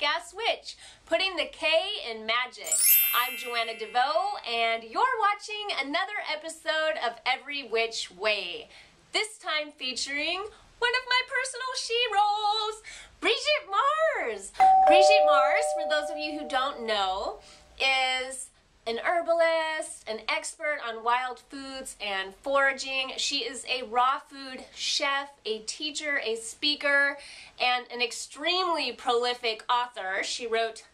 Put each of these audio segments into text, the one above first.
kick-ass witch, putting the K in magic. I'm Joanna DeVoe, and you're watching another episode of Every Which Way. This time featuring one of my personal she-rolls, Brigitte Mars. Brigitte Mars, for those of you who don't know, is an herbalist, an expert on wild foods and foraging. She is a raw food chef, a teacher, a speaker, and an extremely prolific author. She wrote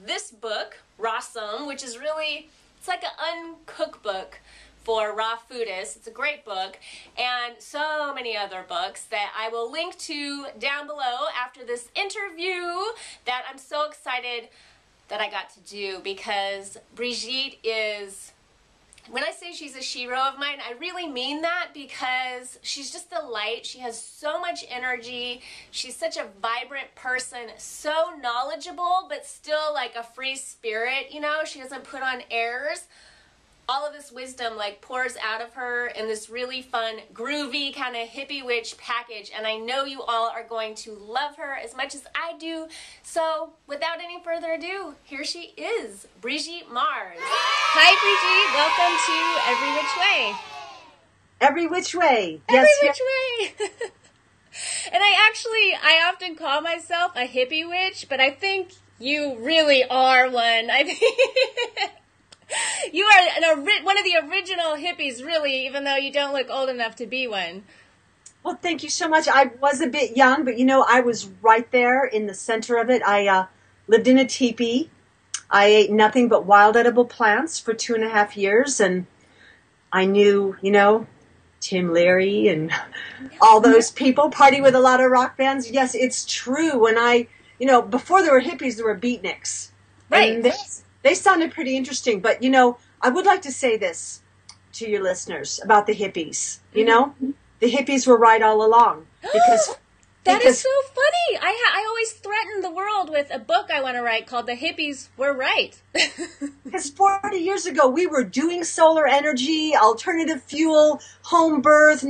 this book, Rawsome, which is really, it's like an uncookbook for raw foodists. It's a great book, and so many other books that I will link to down below after this interview that I'm so excited that I got to do, because Brigitte is, when I say she's a shero of mine, I really mean that, because she's just a light. She has so much energy. She's such a vibrant person, so knowledgeable, but still like a free spirit, you know? She doesn't put on airs. All of this wisdom like pours out of her in this really fun, groovy kind of hippie witch package, and I know you all are going to love her as much as I do. So without any further ado, here she is, Brigitte Mars. Hi Brigitte, welcome to Every Which Way. Every which way. Every Yes, Which Way. And I often call myself a hippie witch, but I think you really are one. I think you are one of the original hippies, really, even though you don't look old enough to be one. Well, thank you so much. I was a bit young, but, you know, I was right there in the center of it. I lived in a teepee. I ate nothing but wild edible plants for 2.5 years, and I knew, you know, Tim Leary and all those people, party with a lot of rock bands. Yes, it's true. When before there were hippies, there were beatniks. Right. And they sounded pretty interesting, but, you know, I would like to say this to your listeners about the hippies. You know, the hippies were right all along. That is so funny. I always threaten the world with a book I want to write called The Hippies Were Right. Because 40 years ago, we were doing solar energy, alternative fuel, home birth,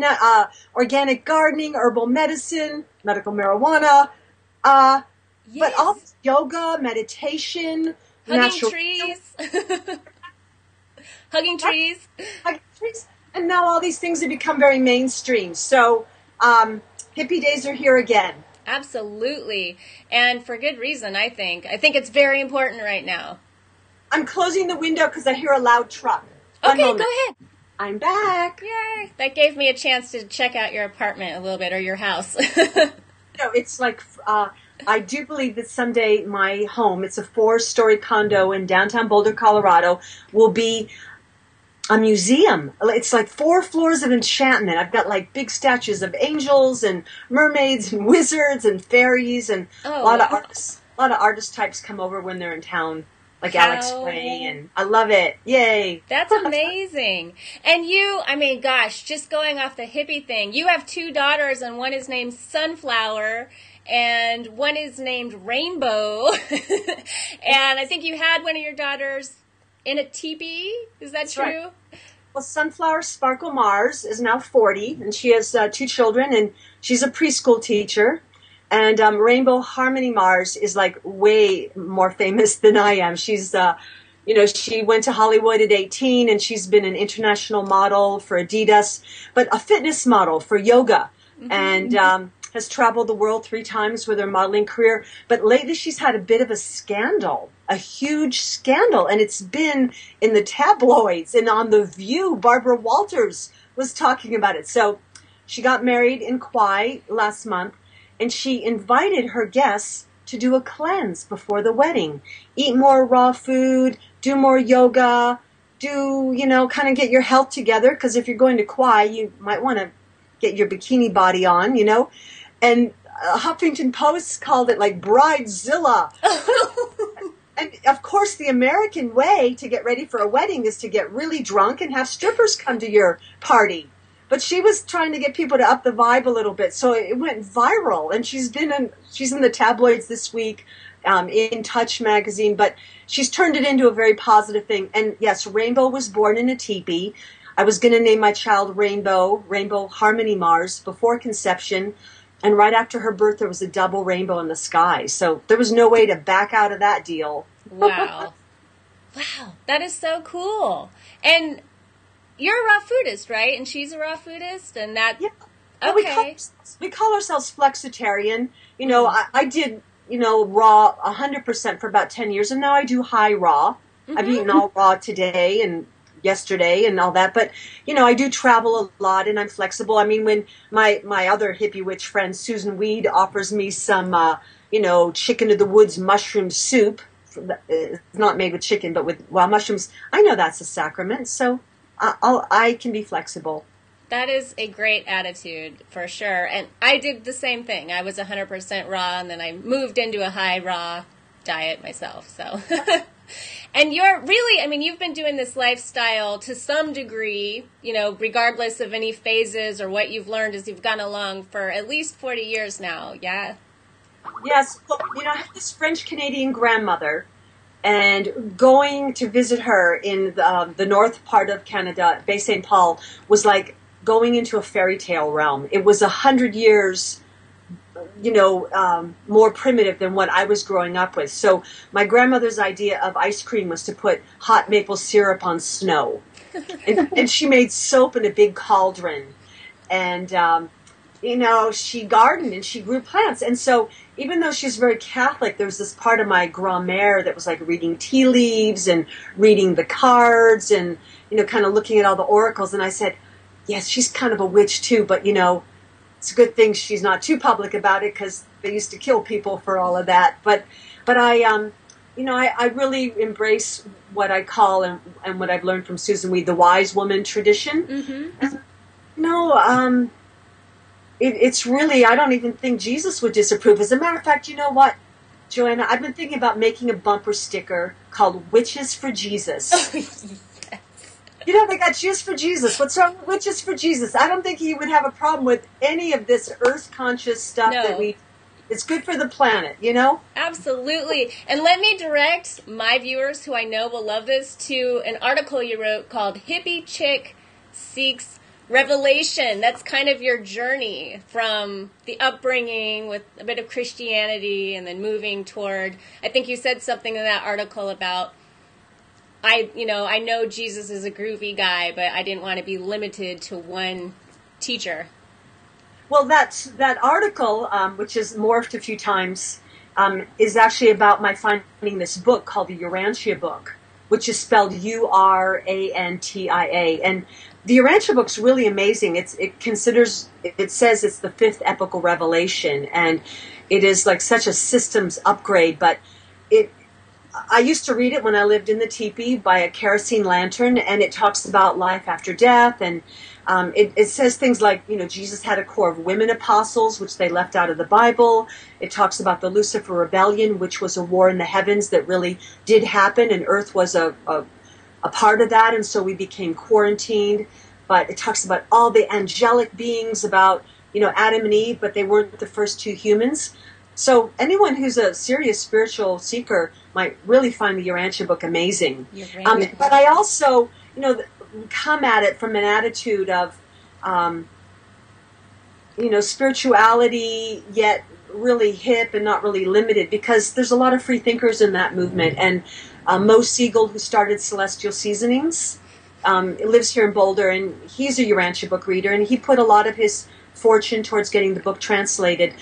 organic gardening, herbal medicine, medical marijuana, Yes. but all this yoga, meditation, Hugging trees. Hugging trees. And now all these things have become very mainstream. So hippie days are here again. Absolutely. And for good reason, I think. I think it's very important right now. I'm closing the window because I hear a loud truck. Okay, go ahead. I'm back. Yay. That gave me a chance to check out your apartment a little bit, or your house. It's like... I do believe that someday my home, it's a 4-story condo in downtown Boulder, Colorado, will be a museum. It's like 4 floors of enchantment. I've got like big statues of angels and mermaids and wizards and fairies, and a lot of artist types come over when they're in town, like Alex Ray, and I love it. Yay. That's amazing. And you, I mean, gosh, just going off the hippie thing, you have 2 daughters, and one is named Sunflower, and one is named Rainbow. And I think you had one of your daughters in a teepee. Is that true? Right. Well, Sunflower Sparkle Mars is now 40, and she has 2 children, and she's a preschool teacher. And Rainbow Harmony Mars is like way more famous than I am. She's, she went to Hollywood at 18, and she's been an international model for Adidas, but a fitness model for yoga. Mm-hmm. And has traveled the world 3 times with her modeling career. But lately she's had a bit of a scandal, a huge scandal. And it's been in the tabloids and on The View. Barbara Walters was talking about it. So she got married in Kauai last month, and she invited her guests to do a cleanse before the wedding. Eat more raw food, do more yoga, kind of get your health together. Because if you're going to Kauai, you might want to get your bikini body on, And Huffington Post called it like Bridezilla. And of course, the American way to get ready for a wedding is to get really drunk and have strippers come to your party. But she was trying to get people to up the vibe a little bit, so it went viral. And she's in the tabloids this week, in Touch magazine, but she's turned it into a very positive thing. And yes, Rainbow was born in a teepee. I was going to name my child Rainbow Harmony Mars before conception. And right after her birth, there was a double rainbow in the sky. So there was no way to back out of that deal. Wow. Wow. That is so cool. And you're a raw foodist, right? And she's a raw foodist? And that... Yeah. Okay. We call ourselves flexitarian. You know, I did, you know, raw 100% for about 10 years. And now I do high raw. Mm-hmm. I've eaten all raw today and yesterday and all that. But, you know, I do travel a lot and I'm flexible. I mean, when my other hippie witch friend, Susan Weed, offers me some, you know, chicken of the woods mushroom soup, it's not made with chicken, but with wild mushrooms, I know that's a sacrament. So I can be flexible. That is a great attitude for sure. And I did the same thing. I was 100% raw and then I moved into a high raw diet myself. So, and you're really, I mean, you've been doing this lifestyle to some degree, you know, regardless of any phases or what you've learned as you've gone along for at least 40 years now. Yeah. Yes. Well, you know, I have this French-Canadian grandmother, and going to visit her in the north part of Canada, Bay St. Paul, was like going into a fairy tale realm. It was 100 years, you know, more primitive than what I was growing up with. So my grandmother's idea of ice cream was to put hot maple syrup on snow. And she made soap in a big cauldron. And, you know, she gardened and she grew plants. And so even though she's very Catholic, there was this part of my grand-mère that was like reading tea leaves and reading the cards and, you know, kind of looking at all the oracles. And I said, yes, she's kind of a witch too, but, you know, it's a good thing she's not too public about it because they used to kill people for all of that. But I, you know, I really embrace what I call and what I've learned from Susan Weed, the wise woman tradition. Mm-hmm. No, it's really, I don't even think Jesus would disapprove. As a matter of fact, you know what, Joanna, I've been thinking about making a bumper sticker called Witches for Jesus. You know, they got Jews for Jesus. What's wrong with Witches for Jesus? I don't think he would have a problem with any of this earth-conscious stuff that it's good for the planet, you know? Absolutely. And let me direct my viewers, who I know will love this, to an article you wrote called Hippie Chick Seeks Revelation. That's kind of your journey from the upbringing with a bit of Christianity and then moving toward, I think you said something in that article about, I know Jesus is a groovy guy, but I didn't want to be limited to one teacher. Well, that article, which is morphed a few times, is actually about my finding this book called the Urantia book, which is spelled Urantia. And the Urantia book's really amazing. It says it's the fifth epical revelation, and it is like such a systems upgrade, but I used to read it when I lived in the teepee by a kerosene lantern, and it talks about life after death, and it says things like, you know, Jesus had a core of women apostles, which they left out of the Bible. It talks about the Lucifer rebellion, which was a war in the heavens that really did happen, and Earth was a part of that, and so we became quarantined. But it talks about all the angelic beings, about, you know, Adam and Eve, but they weren't the first two humans. So anyone who's a serious spiritual seeker might really find the Urantia book amazing. But I also, you know, come at it from an attitude of, you know, spirituality, yet really hip and not really limited, because there's a lot of free thinkers in that movement. And Mo Siegel, who started Celestial Seasonings, lives here in Boulder, and he's a Urantia book reader, and he put a lot of his fortune towards getting the book translated.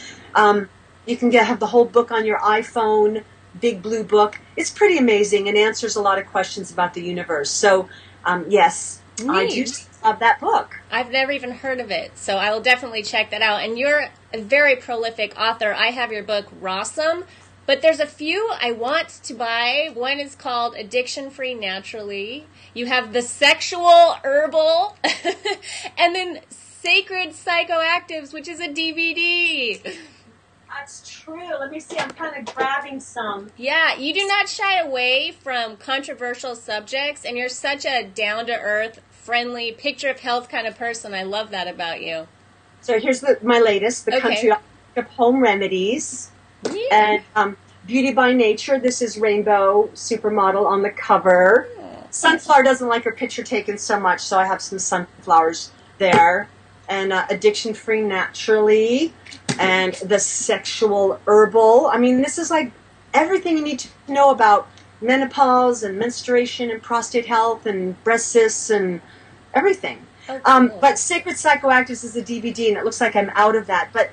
You can have the whole book on your iPhone, big blue book. It's pretty amazing and answers a lot of questions about the universe. So, yes, neat. I do love that book. I've never even heard of it, so I will definitely check that out. And you're a very prolific author. I have your book, Rawsome, but there's a few I want to buy. One is called Addiction Free Naturally. You have The Sexual Herbal, and then Sacred Psychoactives, which is a DVD. That's true. Let me see. I'm kind of grabbing some. Yeah, you do not shy away from controversial subjects, and you're such a down-to-earth, friendly, picture of health kind of person. I love that about you. So here's my latest, the Country of Home Remedies. Yeah. And Beauty by Nature. This is Rainbow Supermodel on the cover. Oh. Sunflower doesn't like her picture taken so much, so I have some sunflowers there. And Addiction Free Naturally. and the sexual herbal. I mean, this is like everything you need to know about menopause and menstruation and prostate health and breast cysts and everything. Oh, cool. But Sacred Psychoactives is a DVD, and it looks like I'm out of that. But,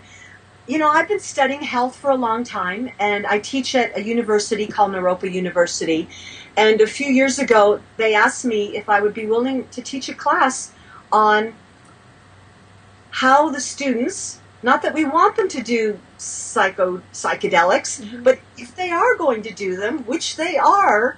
you know, I've been studying health for a long time, and I teach at a university called Naropa University. And a few years ago, they asked me if I would be willing to teach a class on how the students, not that we want them to do psychedelics, but if they are going to do them, which they are,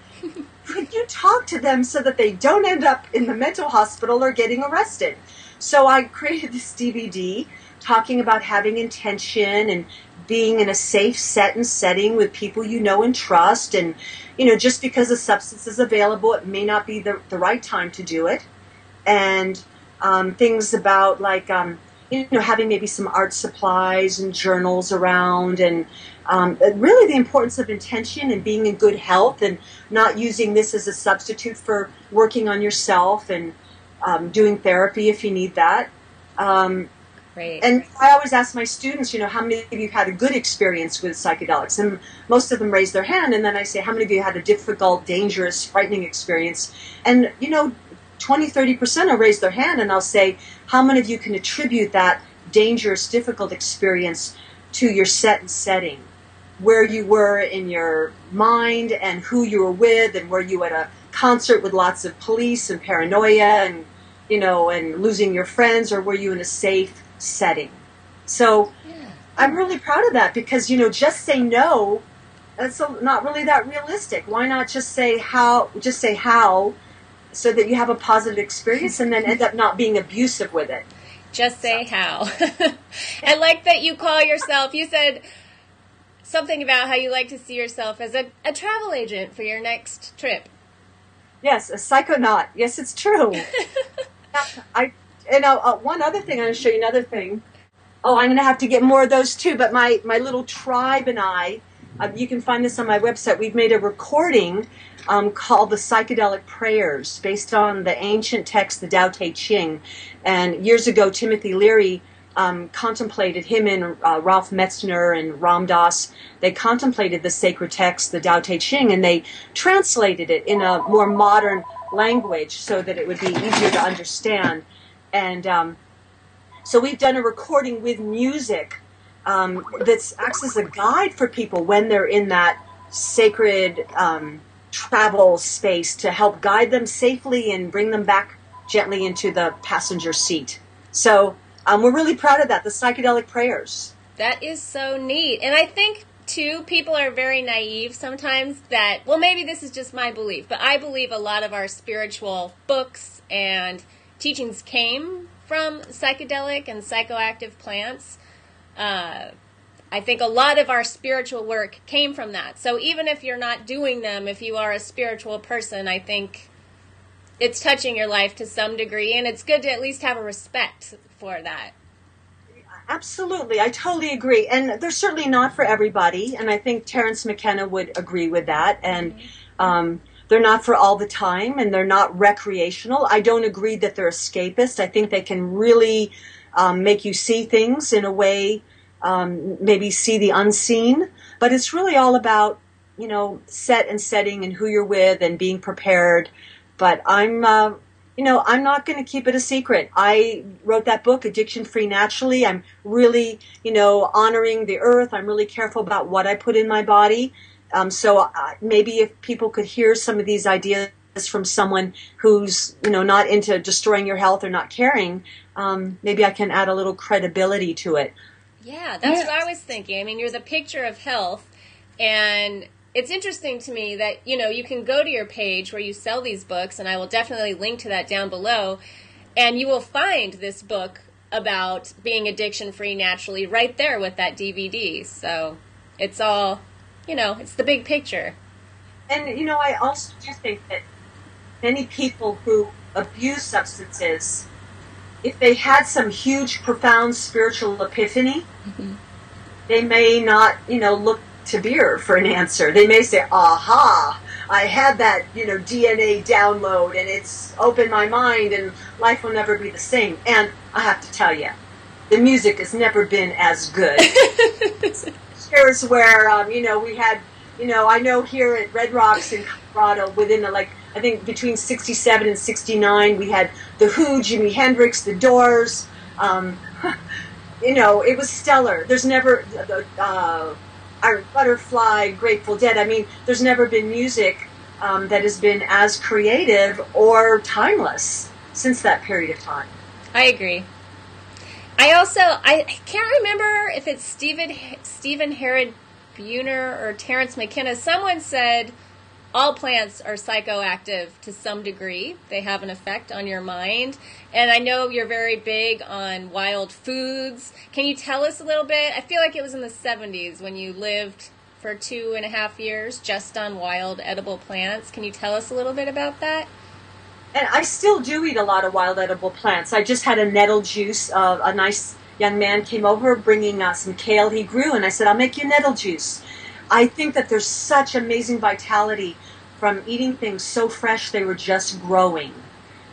could you talk to them so that they don't end up in the mental hospital or getting arrested? So I created this DVD talking about having intention and being in a safe set and setting with people you know and trust. And, you know, just because a substance is available, it may not be the right time to do it. And things about like, you know, having maybe some art supplies and journals around, and really the importance of intention and being in good health and not using this as a substitute for working on yourself and doing therapy if you need that. Right. And I always ask my students, you know, how many of you had a good experience with psychedelics? And most of them raise their hand, and then I say, how many of you had a difficult, dangerous, frightening experience? And, you know, 20-30% will raise their hand, and I'll say, how many of you can attribute that dangerous, difficult experience to your set and setting, where you were in your mind and who you were with, and were you at a concert with lots of police and paranoia and, you know, and losing your friends, or were you in a safe setting? So I'm really proud of that, because, you know, just say no, that's not really that realistic. Why not just say how, so that you have a positive experience and then end up not being abusive with it. Just say how. I like that you call yourself, you said something about how you like to see yourself as a travel agent for your next trip. Yes, a psychonaut. Yes, it's true. One other thing, I'm going to show you another thing. Oh, I'm going to have to get more of those too, but my little tribe and I, you can find this on my website, we've made a recording called the Psychedelic Prayers, based on the ancient text, the Tao Te Ching. And years ago, Timothy Leary contemplated, him and Ralph Metzner and Ram Dass, they contemplated the sacred text, the Tao Te Ching, and they translated it in a more modern language so that it would be easier to understand. And so we've done a recording with music that acts as a guide for people when they're in that sacred travel space, to help guide them safely and bring them back gently into the passenger seat. So we're really proud of that, the Psychedelic Prayers. That is so neat. And I think, too, people are very naive sometimes that, well, maybe this is just my belief, but I believe a lot of our spiritual books and teachings came from psychedelic and psychoactive plants. I think a lot of our spiritual work came from that. So even if you're not doing them, if you are a spiritual person, I think it's touching your life to some degree, and it's good to at least have a respect for that. Absolutely. I totally agree. And they're certainly not for everybody, and I think Terence McKenna would agree with that. And they're not for all the time, and they're not recreational. I don't agree that they're escapist. I think they can really make you see things in a way, maybe see the unseen. But it's really all about, you know, set and setting and who you're with and being prepared. But I'm not going to keep it a secret. I wrote that book, Addiction Free Naturally. I'm really, you know, honoring the earth. I'm really careful about what I put in my body. So maybe if people could hear some of these ideas from someone who's, you know, not into destroying your health or not caring, maybe I can add a little credibility to it. Yeah, that's what I was thinking. I mean, you're the picture of health, and it's interesting to me that, you know, you can go to your page where you sell these books, and I will definitely link to that down below, and you will find this book about being addiction-free naturally right there with that DVD. So it's all, you know, it's the big picture. And, you know, I also do think that many people who abuse substances, if they had some huge, profound spiritual epiphany, they may not, you know, look to beer for an answer. They may say, aha, I had that, you know, DNA download, and it's opened my mind, and life will never be the same. And I have to tell you, the music has never been as good. Here's where, we had, I know here at Red Rocks in Colorado, within I think between 67 and 69, we had The Who, Jimi Hendrix, The Doors. It was stellar. There's never, Iron Butterfly, Grateful Dead. I mean, there's never been music that has been as creative or timeless since that period of time. I agree. I can't remember if it's Stephen Herod Buhner or Terrence McKenna. Someone said all plants are psychoactive to some degree. They have an effect on your mind. And I know you're very big on wild foods. Can you tell us a little bit? I feel like it was in the 70s when you lived for 2.5 years just on wild edible plants. Can you tell us a little bit about that? And I still do eat a lot of wild edible plants. I just had a nettle juice. A nice young man came over bringing some kale he grew, and I said, I'll make you nettle juice. I think that there's such amazing vitality from eating things so fresh they were just growing.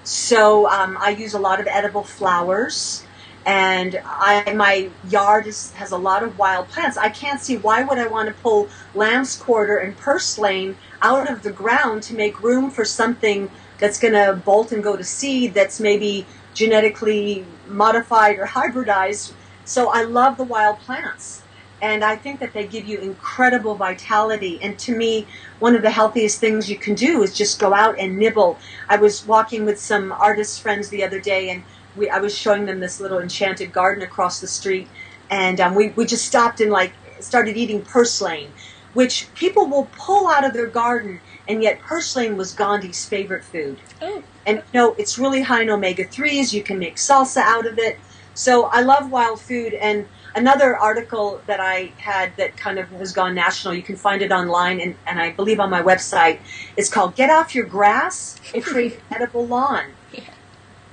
So I use a lot of edible flowers, and my yard has a lot of wild plants. I can't see why would I want to pull lamb's quarter and purslane out of the ground to make room for something that's going to bolt and go to seed that's maybe genetically modified or hybridized. So I love the wild plants. And I think that they give you incredible vitality. And to me, one of the healthiest things you can do is just go out and nibble. I was walking with some artist friends the other day, and I was showing them this little enchanted garden across the street. And we just stopped and started eating purslane, which people will pull out of their garden. And yet purslane was Gandhi's favorite food. Oh. And it's really high in omega-3s. You can make salsa out of it. So I love wild food. And another article that I had that kind of has gone national, you can find it online, and I believe on my website, is called Get Off Your Grass and Create an Edible Lawn. Yeah.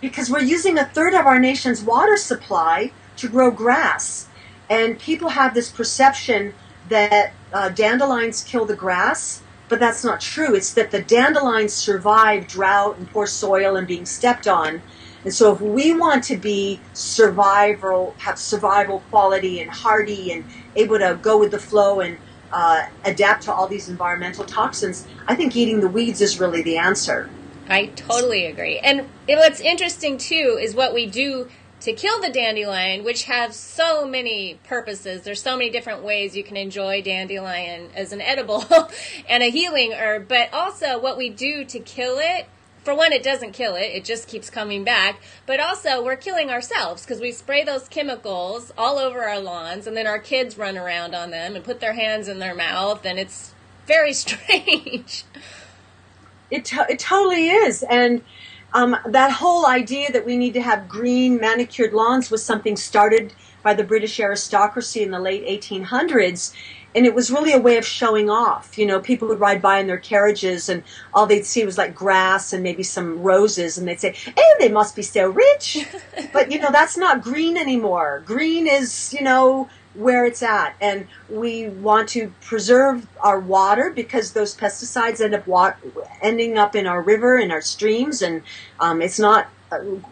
Because we're using 1/3 of our nation's water supply to grow grass. And people have this perception that dandelions kill the grass. But that's not true. It's that the dandelions survive drought and poor soil and being stepped on. And so if we want to be have survival quality and hardy and able to go with the flow and adapt to all these environmental toxins, I think eating the weeds is really the answer. I totally agree. And what's interesting, too, is what we do to kill the dandelion, which have so many purposes. There's so many different ways you can enjoy dandelion as an edible and a healing herb, but also what we do to kill it. For one, it doesn't kill it. It just keeps coming back. But also, we're killing ourselves because we spray those chemicals all over our lawns, and then our kids run around on them and put their hands in their mouth, and it's very strange. It totally is. And that whole idea that we need to have green manicured lawns was something started by the British aristocracy in the late 1800s. And it was really a way of showing off. People would ride by in their carriages and all they'd see was grass and maybe some roses. And they'd say, hey, they must be so rich. But, that's not green anymore. Green is, where it's at. And we want to preserve our water because those pesticides end up ending up in our river and our streams. And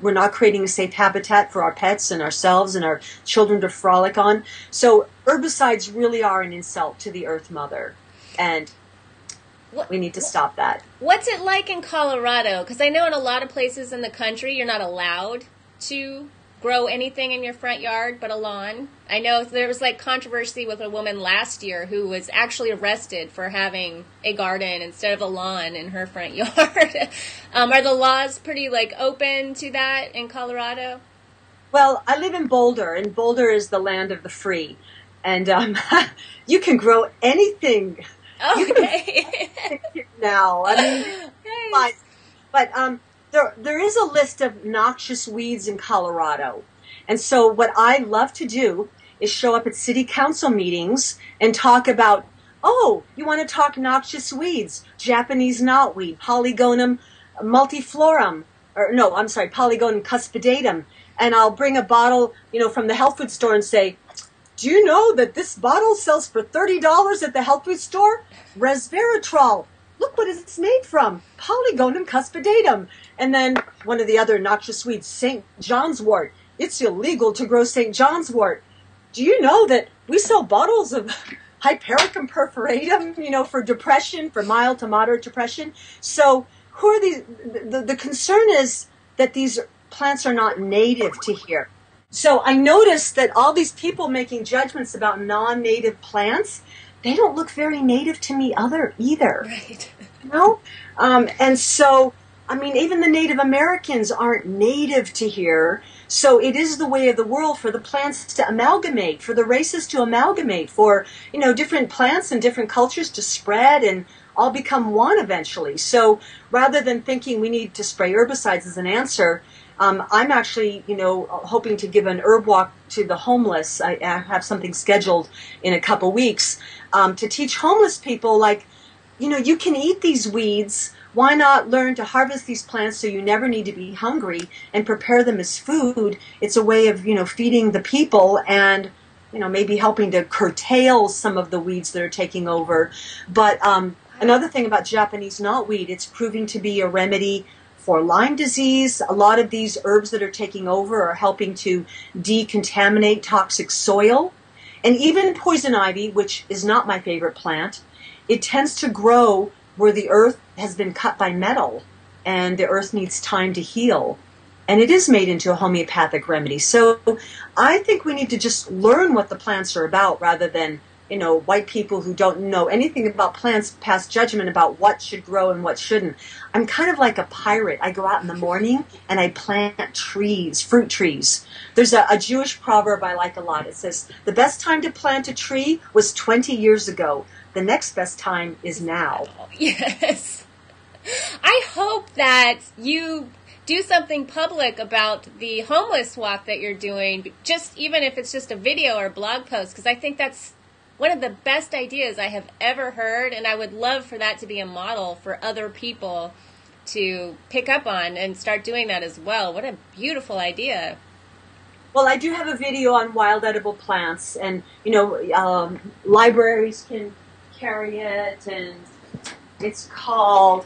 we're not creating a safe habitat for our pets and ourselves and our children to frolic on. So herbicides really are an insult to the Earth Mother, and we need to stop that. What's it like in Colorado? Because I know in a lot of places in the country you're not allowed to grow anything in your front yard but a lawn. I know there was controversy with a woman last year who was actually arrested for having a garden instead of a lawn in her front yard. Are the laws pretty open to that in Colorado? Well, I live in Boulder, and Boulder is the land of the free. And you can grow anything. Okay. Now, but there is a list of noxious weeds in Colorado. And so what I love to do is show up at city council meetings and talk about, you want to talk noxious weeds, Japanese knotweed, Polygonum multiflorum, Polygonum cuspidatum. And I'll bring a bottle, from the health food store and say, do you know that this bottle sells for $30 at the health food store? Resveratrol. Look what it's made from. Polygonum cuspidatum. And then one of the other noxious weeds, St. John's wort. it's illegal to grow St. John's wort. Do you know that we sell bottles of Hypericum perforatum, you know, for depression, for mild to moderate depression? So who are these? The concern is that these plants are not native to here. So I noticed that all these people making judgments about non-native plants, they don't look very native to me either. Right. You know? And so, I mean, even the Native Americans aren't native to here. So it is the way of the world for the plants to amalgamate, for the races to amalgamate, for, you know, different plants and different cultures to spread and all become one eventually. So rather than thinking we need to spray herbicides as an answer, I'm actually, you know, hoping to give an herb walk to the homeless. I have something scheduled in a couple weeks to teach homeless people, like, you know, you can eat these weeds. Why not learn to harvest these plants so you never need to be hungry and prepare them as food? It's a way of, you know, feeding the people and, you know, maybe helping to curtail some of the weeds that are taking over. But another thing about Japanese knotweed, it's proving to be a remedy for Lyme disease. A lot of these herbs that are taking over are helping to decontaminate toxic soil. And even poison ivy, which is not my favorite plant, it tends to grow where the earth has been cut by metal and the earth needs time to heal. And it is made into a homeopathic remedy. So I think we need to just learn what the plants are about rather than, you know, white people who don't know anything about plants pass judgment about what should grow and what shouldn't. I'm kind of like a pirate. I go out in the morning and I plant trees, fruit trees. There's a Jewish proverb I like a lot. It says, the best time to plant a tree was 20 years ago. The next best time is now. Yes. I hope that you do something public about the homeless walk that you're doing, just even if it's just a video or blog post, because I think that's one of the best ideas I have ever heard, and I would love for that to be a model for other people to pick up on and start doing that as well. What a beautiful idea. Well, I do have a video on wild edible plants, and, you know, libraries can carry it, and it's called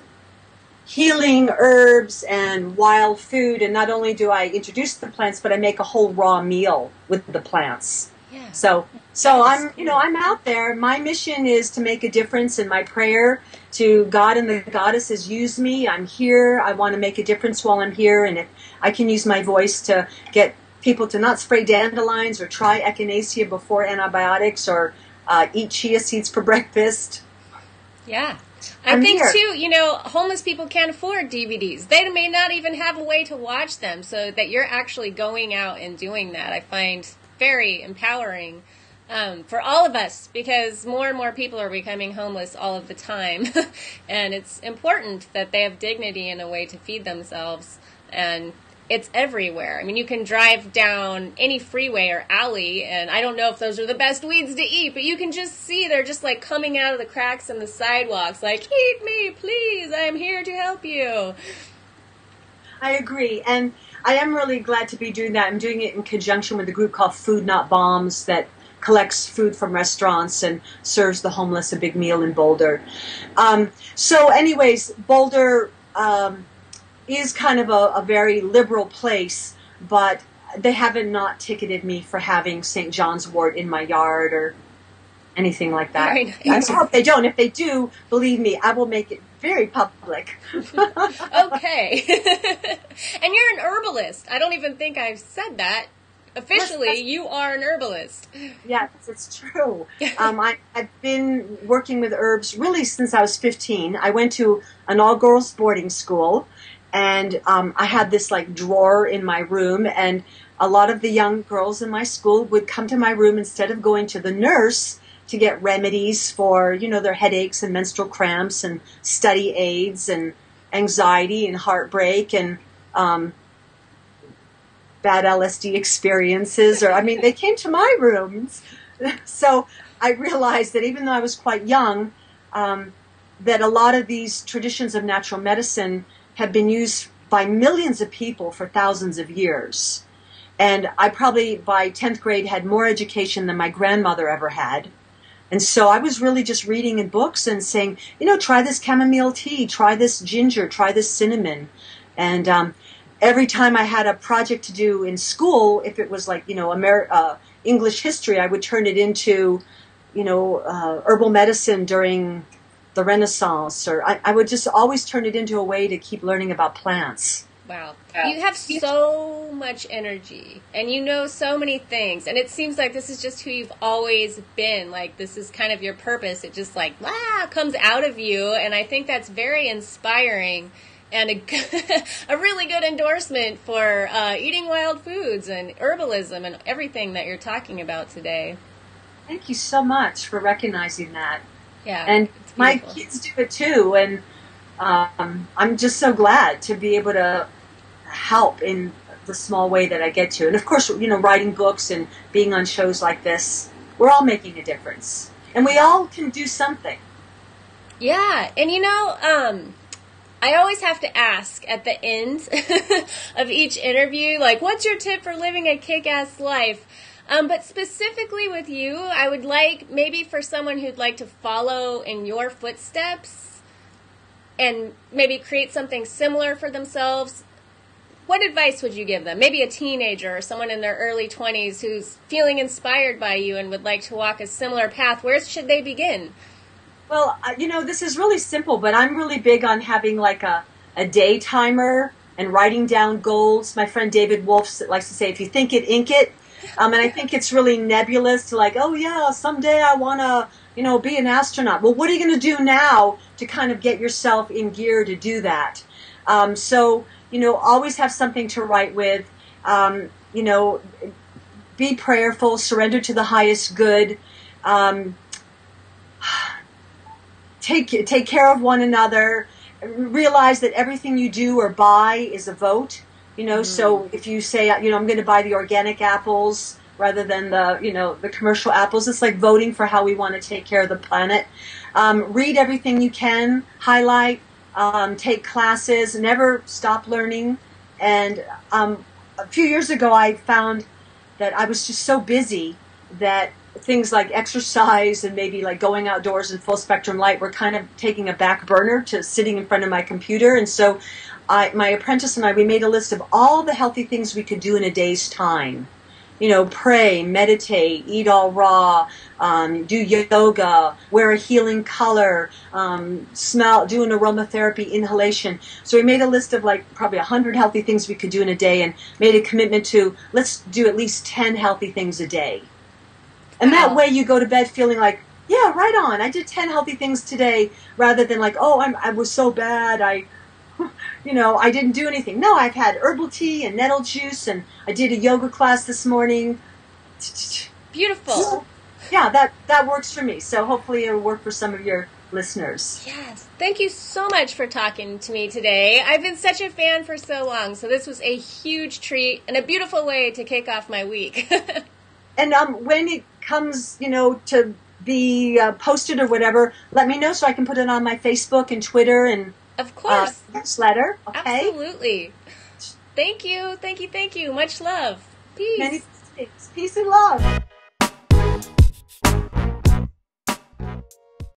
Healing Herbs and Wild Food, and not only do I introduce the plants, but I make a whole raw meal with the plants. Yeah. So I'm, you know, I'm out there. My mission is to make a difference, and my prayer to God and the goddesses, use me. I'm here. I want to make a difference while I'm here, and if I can use my voice to get people to not spray dandelions or try echinacea before antibiotics or eat chia seeds for breakfast. Yeah. I think, too, you know, homeless people can't afford DVDs. They may not even have a way to watch them, so that you're actually going out and doing that, I find very empowering for all of us, because more and more people are becoming homeless all of the time. And it's important that they have dignity and a way to feed themselves. And it's everywhere. I mean, you can drive down any freeway or alley, and I don't know if those are the best weeds to eat, but you can just see they're just like coming out of the cracks in the sidewalks, like, eat me, please, I am here to help you. I agree, and I am really glad to be doing that. I'm doing it in conjunction with a group called Food Not Bombs that collects food from restaurants and serves the homeless a big meal in Boulder. So anyways, Boulder is kind of a very liberal place, but they haven't not ticketed me for having St. John's wort in my yard or anything like that. Right. I hope they don't. If they do, believe me, I will make it very public. Okay. And you're an herbalist. I don't even think I've said that. Officially, you are an herbalist. Yes, it's true. I've been working with herbs really since I was 15. I went to an all-girls boarding school, and I had this like drawer in my room, and a lot of the young girls in my school would come to my room instead of going to the nurse to get remedies for, you know, their headaches and menstrual cramps and study aids and anxiety and heartbreak and bad LSD experiences. Or, I mean, they came to my rooms. So I realized that even though I was quite young, that a lot of these traditions of natural medicine have been used by millions of people for thousands of years. And I probably, by 10th grade, had more education than my grandmother ever had. And so I was really just reading in books and saying, you know, try this chamomile tea, try this ginger, try this cinnamon. And every time I had a project to do in school, if it was like, English history, I would turn it into, herbal medicine during the Renaissance, or I would just always turn it into a way to keep learning about plants. Wow. You have so much energy, and you know so many things, and it seems like this is just who you've always been. Like, this is kind of your purpose. It just comes out of you, and I think that's very inspiring and a really good endorsement for eating wild foods and herbalism and everything that you're talking about today. Thank you so much for recognizing that. Yeah, and my kids do it too, and I'm just so glad to be able to help in the small way that I get to. And of course, writing books and being on shows like this, we're all making a difference, and we all can do something. Yeah, and I always have to ask at the end of each interview, like, what's your tip for living a kick-ass life? But specifically with you, I would like, maybe for someone who'd like to follow in your footsteps and maybe create something similar for themselves, what advice would you give them? Maybe a teenager or someone in their early 20s who's feeling inspired by you and would like to walk a similar path. Where should they begin? Well, this is really simple, but I'm really big on having like a day timer and writing down goals. My friend David Wolf likes to say, if you think it, ink it. And I think it's really nebulous to like, oh yeah, someday I want to, be an astronaut. Well, what are you going to do now to kind of get yourself in gear to do that? So, always have something to write with, be prayerful, surrender to the highest good, take care of one another, realize that everything you do or buy is a vote. So if you say, I'm going to buy the organic apples rather than the commercial apples, it's like voting for how we want to take care of the planet. Read everything you can, highlight, take classes, never stop learning. And a few years ago, I found that I was just so busy that things like exercise and maybe like going outdoors in full spectrum light were kind of taking a back burner to sitting in front of my computer. And so my apprentice and I, we made a list of all the healthy things we could do in a day's time. Pray, meditate, eat all raw, do yoga, wear a healing color, smell, do an aromatherapy inhalation. So we made a list of like probably 100 healthy things we could do in a day and made a commitment to let's do at least 10 healthy things a day. And that way you go to bed feeling like, yeah, right on, I did 10 healthy things today, rather than like, oh, I was so bad, I didn't do anything. No, I've had herbal tea and nettle juice, and I did a yoga class this morning. Beautiful. So, yeah, that works for me. So hopefully it'll work for some of your listeners. Yes. Thank you so much for talking to me today. I've been such a fan for so long, so this was a huge treat and a beautiful way to kick off my week. And when it comes, to be posted or whatever, let me know so I can put it on my Facebook and Twitter and of course newsletter. Okay. Absolutely. Thank you. Much love. Peace. Many thanks. Peace and love.